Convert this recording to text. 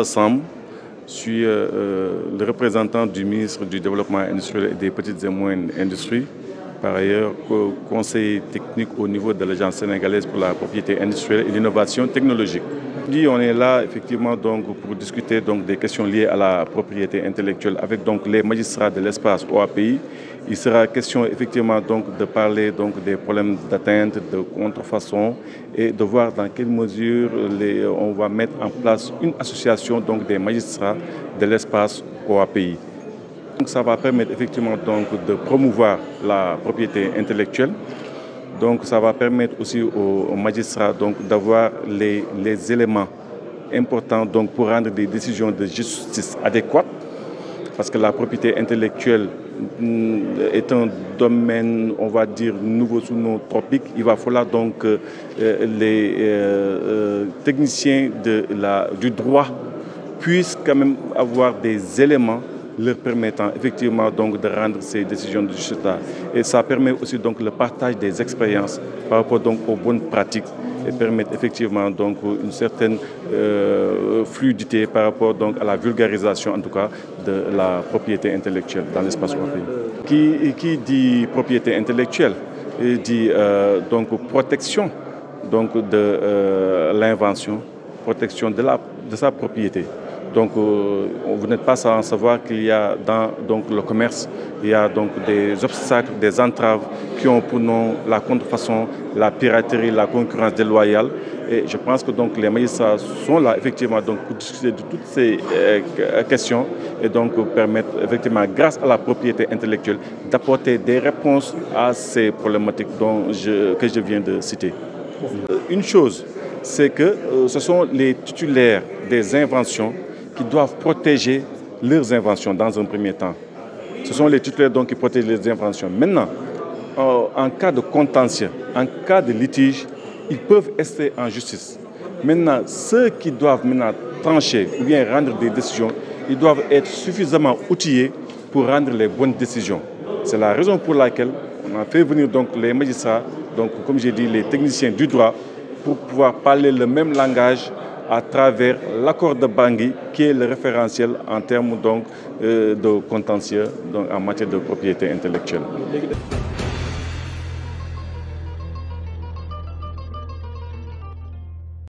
Sam, je suis le représentant du ministre du Développement industriel et des petites et moyennes industries. Par ailleurs, conseiller technique au niveau de l'Agence sénégalaise pour la propriété industrielle et l'innovation technologique. On est là effectivement donc, pour discuter donc, des questions liées à la propriété intellectuelle avec donc, les magistrats de l'espace OAPI. Il sera question effectivement donc, de parler donc, des problèmes d'atteinte, de contrefaçon et de voir dans quelle mesure on va mettre en place une association donc, des magistrats de l'espace OAPI. Donc, ça va permettre effectivement donc, de promouvoir la propriété intellectuelle. Donc ça va permettre aussi aux magistrats d'avoir les éléments importants donc, pour rendre des décisions de justice adéquates. Parce que la propriété intellectuelle est un domaine, on va dire, nouveau sous nos tropiques. Il va falloir donc que les techniciens du droit puissent quand même avoir des éléments leur permettant effectivement donc de rendre ces décisions de justice. Et ça permet aussi donc le partage des expériences par rapport donc aux bonnes pratiques et permettre effectivement donc une certaine fluidité par rapport donc à la vulgarisation en tout cas de la propriété intellectuelle dans l'espace européen. Qui dit propriété intellectuelle dit donc protection donc de l'invention, protection de sa propriété. Donc, vous n'êtes pas sans savoir qu'il y a dans donc, le commerce, il y a donc des obstacles, des entraves qui ont pour nom la contrefaçon, la piraterie, la concurrence déloyale. Et je pense que donc, les magistrats sont là effectivement donc, pour discuter de toutes ces questions et donc permettre effectivement, grâce à la propriété intellectuelle, d'apporter des réponses à ces problématiques que je viens de citer. Une chose, c'est que ce sont les titulaires des inventions qui doivent protéger leurs inventions dans un premier temps. Ce sont les titulaires donc, qui protègent les inventions. Maintenant, en cas de contentieux, en cas de litige, ils peuvent rester en justice. Maintenant, ceux qui doivent maintenant trancher ou bien rendre des décisions, ils doivent être suffisamment outillés pour rendre les bonnes décisions. C'est la raison pour laquelle on a fait venir donc, les magistrats, donc, comme j'ai dit, les techniciens du droit, pour pouvoir parler le même langage à travers l'accord de Bangui, qui est le référentiel en termes donc, de contentieux donc, en matière de propriété intellectuelle.